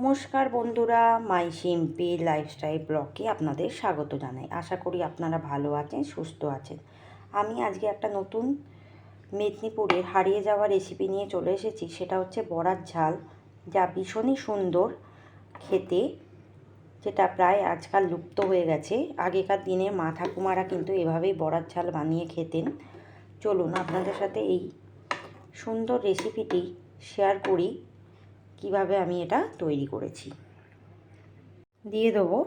নমস্কার বন্ধুরা, মাই সিম্পি লাইফস্টাইল ব্লগে আপনাদের স্বাগত জানাই। আশা করি আপনারা ভালো আছেন, সুস্থ আছেন। আমি আজকে একটা নতুন মেদিনীপুরের হারিয়ে যাওয়া রেসিপি নিয়ে চলে এসেছি। সেটা হচ্ছে বড়ার ঝাল, যা ভীষণই সুন্দর খেতে, যেটা প্রায় আজকাল লুপ্ত হয়ে গেছে। আগেকার দিনে মা ঠাকুমারা কিন্তু এভাবেই বড়ার ঝাল বানিয়ে খেতেন। চলুন আপনাদের সাথে এই সুন্দর রেসিপিটি শেয়ার করি, কিভাবে আমি এটা তৈরি করেছি। দিয়ে দেবো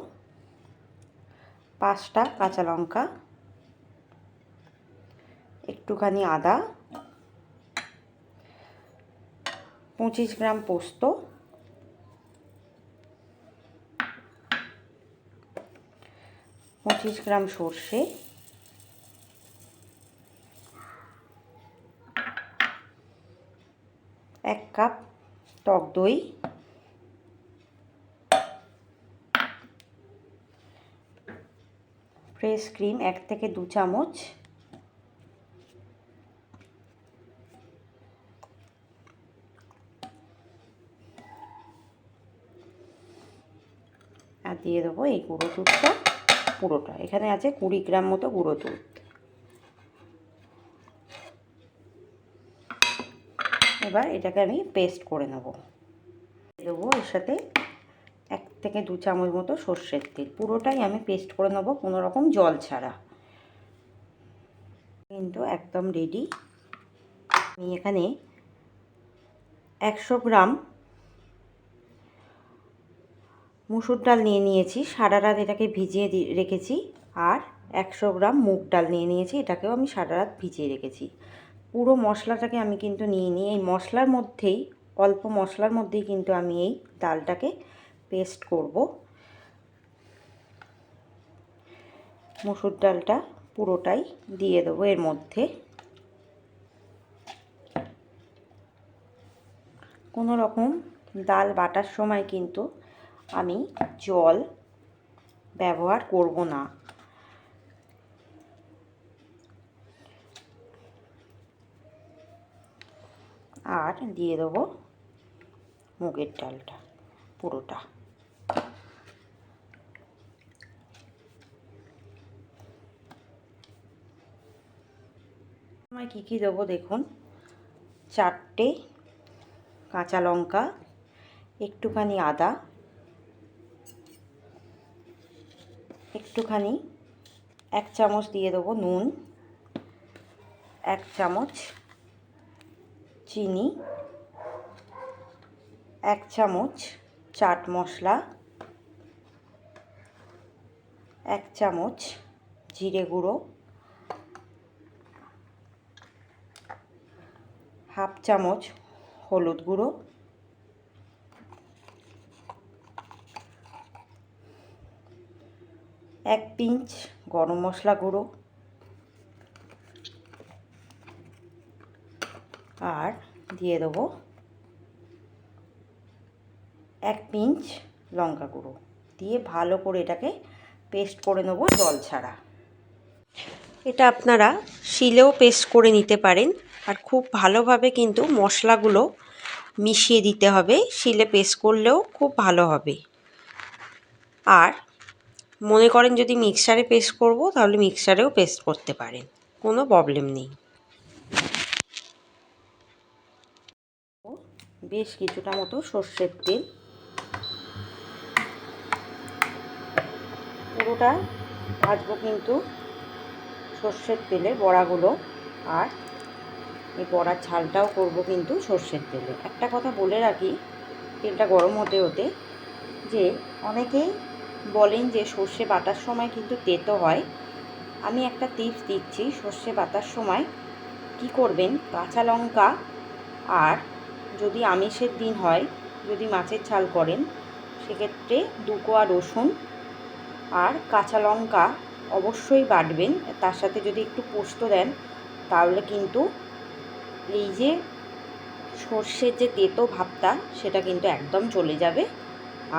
5টা কাঁচা লঙ্কা, একটুখানি আদা, 25 গ্রাম পোস্ত, 25 গ্রাম সর্ষে, 1 কাপ টক দই, ফ্রেশ ক্রিম 1 থেকে 2 চামচ, আর দিয়ে দেবো এই গুঁড়ো দুধটা পুরোটা। এখানে আছে 20 গ্রাম মতো গুঁড়ো দুধ। এবার এটাকে আমি পেস্ট করে নেব। দেবো এর সাথে 1 থেকে 2 চামচ মতো সর্ষের তেল। পুরোটাই আমি পেস্ট করে নেব, কোনো রকম জল ছাড়া। কিন্তু একদম রেডি। আমি এখানে 100 গ্রাম মুসুর ডাল নিয়ে নিয়েছি, সারা রাত এটাকে ভিজিয়ে রেখেছি। আর 100 গ্রাম মুগ ডাল নিয়ে নিয়েছি, এটাকেও আমি সারা রাত ভিজিয়ে রেখেছি। পুরো মশলাটাকে আমি কিন্তু নিয়ে নিই। এই মশলার মধ্যেই, অল্প মশলার মধ্যেই কিন্তু আমি এই ডালটাকে পেস্ট করব। মুসুর ডালটা পুরোটাই দিয়ে দেবো এর মধ্যে। কোনো রকম ডাল বাটার সময় কিন্তু আমি জল ব্যবহার করব না। আর দিয়ে দেবো মুগের ডালটা পুরোটা। আমি কী দেবো দেখুন: 4টে কাঁচা লঙ্কা, একটুখানি আদা, একটুখানি 1 চামচ দিয়ে দেবো নুন, 1 চামচ চিনি, 1 চামচ চাট মশলা, 1 চামচ জিরে গুঁড়ো, 1/2 চামচ হলুদ গুঁড়ো, 1 পিঞ্চ গরম মশলা গুঁড়ো, আর দিয়ে দেবো 1 পিঞ্চ লঙ্কা গুঁড়ো। দিয়ে ভালো করে এটাকে পেস্ট করে নেব জল ছাড়া। এটা আপনারা শিলেও পেস্ট করে নিতে পারেন। আর খুব ভালোভাবে কিন্তু মশলাগুলো মিশিয়ে দিতে হবে। শিলে পেস্ট করলেও খুব ভালো হবে। আর মনে করেন যদি মিক্সারে পেস্ট করব, তাহলে মিক্সারেও পেস্ট করতে পারেন, কোনো প্রবলেম নেই। বেশ কিছুটা মতো সর্ষের তেল, পুরোটা ভাজবো কিন্তু সর্ষের তেলে বড়াগুলো। আর এই বড়ার ঝালটাও করব কিন্তু সর্ষের তেলে। একটা কথা বলে রাখি, তেলটা গরম হতে হতে, যে অনেকেই বলেন যে সর্ষে বাটার সময় কিন্তু তেতো হয়। আমি একটা টিপস দিচ্ছি। সর্ষে বাটার সময় কি করবেন: কাঁচা লঙ্কা, আর যদি আমিষের দিন হয়, যদি মাছের ঝাল করেন, সেক্ষেত্রে 2 কোয়া রসুন আর কাঁচা লঙ্কা অবশ্যই বাটবেন। তার সাথে যদি একটু পোস্ত দেন, তাহলে কিন্তু এই যে সর্ষের যে তেতো ভাবটা, সেটা কিন্তু একদম চলে যাবে।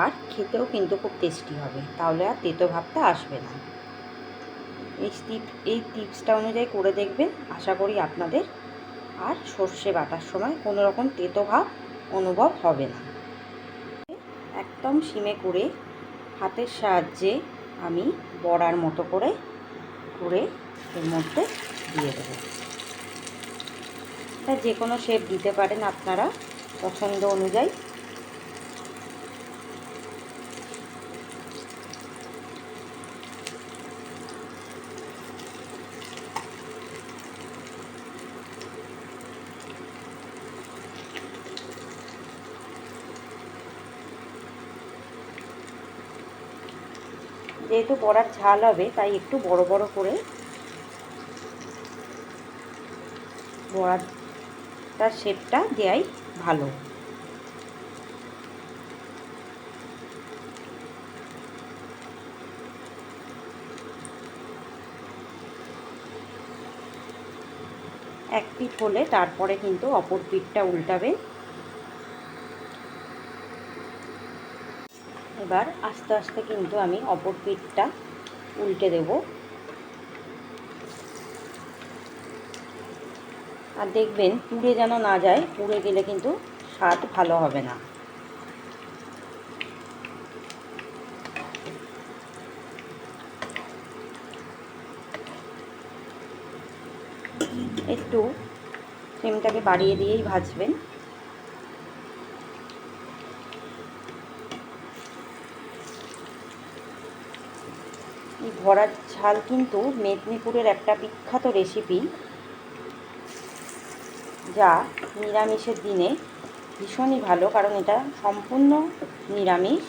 আর খেতেও কিন্তু খুব টেস্টি হবে, তাহলে আর তেতো ভাবটা আসবে না। এই টিপসটা অনুযায়ী করে দেখবেন। আশা করি আপনাদের আর সর্ষে বাটার সময় কোনো রকম তেতো ভাব অনুভব হবে না। একদম সিমে করে হাতের সাহায্যে আমি বড়ার মতো করে এর মধ্যে দিয়ে দেবো। এটা যে কোনো শেপ দিতে পারেন আপনারা পছন্দ অনুযায়ী। যেহেতু বড়ার ঝাল হবে তাই একটু বড় বড় করে বড়াটার শেপটা দেওয়াই ভালো। এক পিঠ হলে তারপরে কিন্তু অপর পিঠটা উল্টাবেন। এবার আস্তে আস্তে কিন্তু আমি অপর পিঠটা উল্টে দেব। আর দেখবেন পুড়ে যেন না যায়, পুড়ে গেলে কিন্তু স্বাদ ভালো হবে না। একটু ফ্লেমটাকে বাড়িয়ে দিয়েই ভাজবেন। এই বড়ার ঝাল কিন্তু মেদিনীপুরের একটা বিখ্যাত রেসিপি, যা নিরামিষের দিনে ভীষণই ভালো, কারণ এটা সম্পূর্ণ নিরামিষ।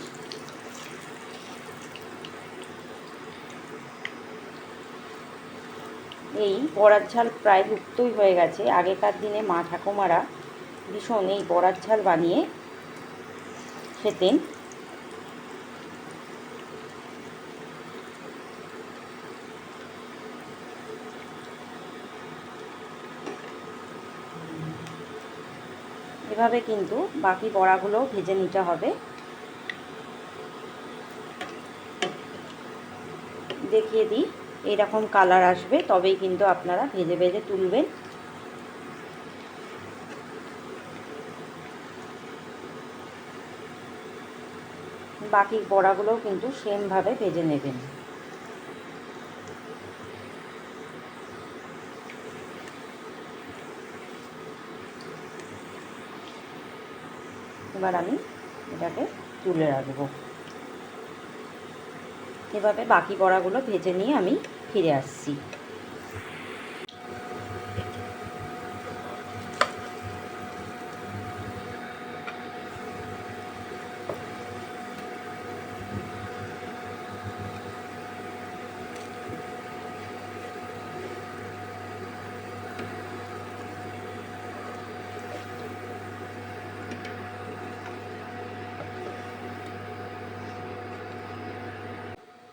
এই বড়ার ঝাল প্রায় লুপ্তই হয়ে গেছে। আগেকার দিনে মা ঠাকুমারা ভীষণ এই বড়ার ঝাল বানিয়ে খেতেন। এভাবে কিন্তু বাকি বড়াগুলোও ভেজে নিতে হবে। দেখিয়ে দিই, এইরকম কালার আসবে তবেই কিন্তু আপনারা ভেজে ভেজে তুলবেন। বাকি বড়াগুলোও কিন্তু সেমভাবে ভেজে নেবেন। এবার আমি এটাকে তুলে রাখবো। এভাবে বাকি বড়াগুলো ভেজে নিয়ে আমি ফিরে আসছি।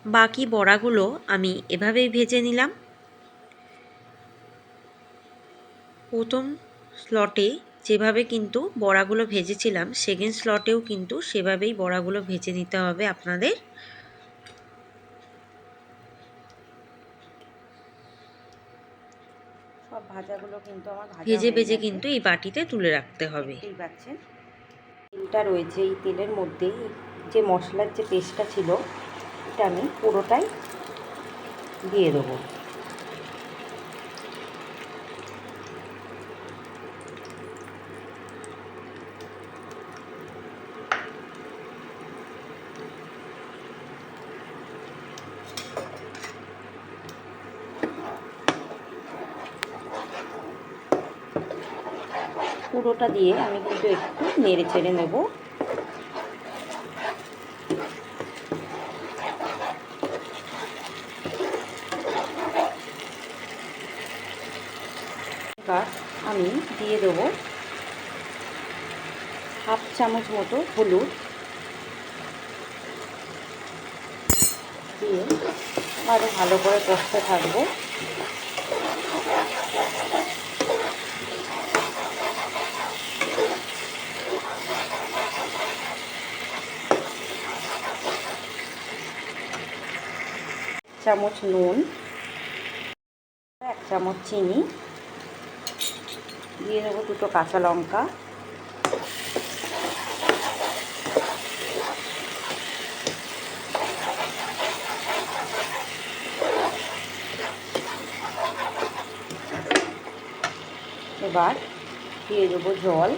বাকি বড়াগুলো আমি এভাবেই ভেজে নিলাম। প্রথম স্লটে যেভাবে কিন্তু বড়াগুলো ভেজেছিলাম, সেকেন্ড স্লটেও কিন্তু সেভাবেই বড়াগুলো ভেজে নিতে হবে আপনাদের। সব ভাজাগুলো কিন্তু আমার ভেজে ভেজে কিন্তু এই বাটিতে তুলে রাখতে হবে। দেখতেই পাচ্ছেন তেলটা রয়েছে, এই তেলের মধ্যেই যে মশলার যে পেস্টটা ছিল এটা আমি পুরোটাই দিয়ে দেবো। পুরোটা দিয়ে আমি কিন্তু একটু নেড়ে চেড়ে নেব। এবার আমি দিয়ে দেবো হাফ চামচ মতো হলুদ, দিয়ে আরও ভালো করে কষতে থাকবো। চামচ নুন, 1 চামচ চিনি, দিয়ে দেবো 2টো কাঁচা লঙ্কা, এবার দিয়ে দেবো জল।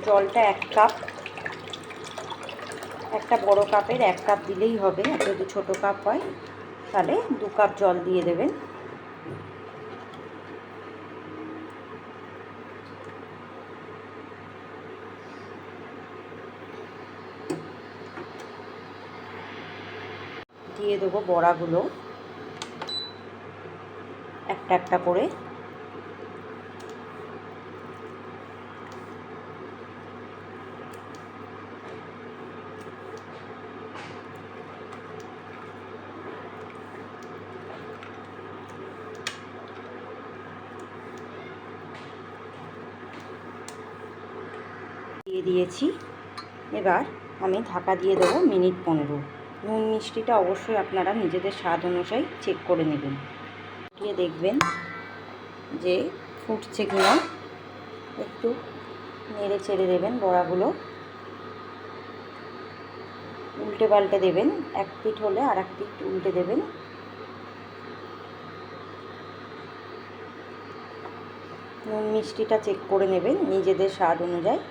জলটা 1 কাপ, একটা বড় কাপের 1 কাপ দিলেই হবে। যদি ছোট কাপ হয় তাহলে 2 কাপ জল দিয়ে দেবেন। দিয়ে দেবো বড়াগুলো একটা একটা করে। দিয়ে দিয়েছি। এবার আমি ঢাকা দিয়ে দেবো মিনিট 15। নুন মিষ্টিটা অবশ্যই আপনারা নিজেদের স্বাদ অনুযায়ী চেক করে নেবেন। দিয়ে দেখবেন যে ফুটছে কিনা, একটু নেড়ে চেড়ে দেবেন বড়াগুলো, উল্টে পাল্টে দেবেন। 1 পিঠ হলে আর 1 পিঠ উল্টে দেবেন। নুন মিষ্টিটা চেক করে নেবেন নিজেদের স্বাদ অনুযায়ী।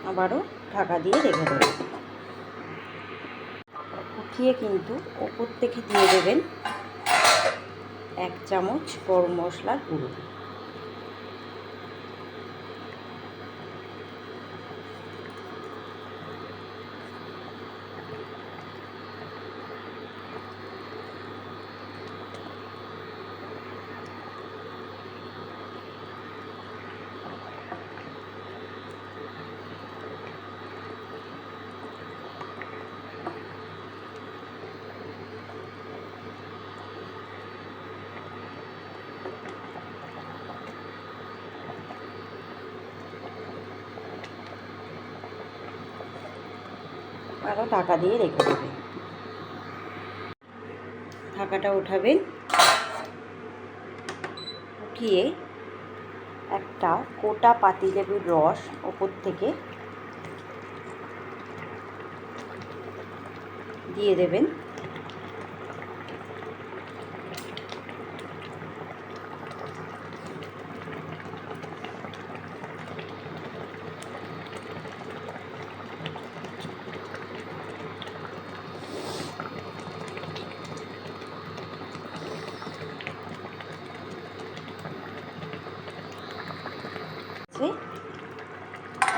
আবারও ঢাকা দিয়ে রেখে দেবেন। উঠিয়ে কিন্তু ওপর থেকে দিয়ে দেবেন 1 চামচ গরম মশলার গুঁড়ো। আরও ঢাকা দিয়ে রেখে দেবেন। ঢাকাটা উঠাবেন, উঠিয়ে একটা গোটা পাতিলেবুর রস ওপর থেকে দিয়ে দেবেন।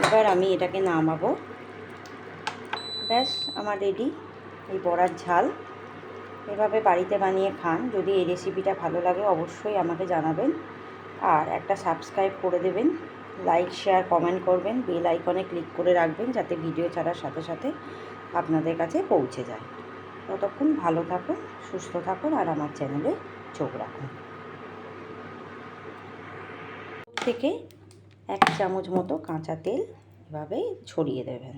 এবার আমি এটাকে নামাবো। ব্যাস আমার রেডি এই বড়ার ঝাল। এভাবে বাড়িতে বানিয়ে খান। যদি এই রেসিপিটা ভালো লাগে অবশ্যই আমাকে জানাবেন, আর একটা সাবস্ক্রাইব করে দেবেন, লাইক শেয়ার কমেন্ট করবেন, বেল আইকনে ক্লিক করে রাখবেন যাতে ভিডিও ছাড়ার সাথে সাথে আপনাদের কাছে পৌঁছে যায়। ততক্ষণ ভালো থাকুন, সুস্থ থাকুন, আর আমার চ্যানেলে চোখ রাখুন। থেকে 1 চামচ মতো কাঁচা তেল এভাবে ছড়িয়ে দেবেন।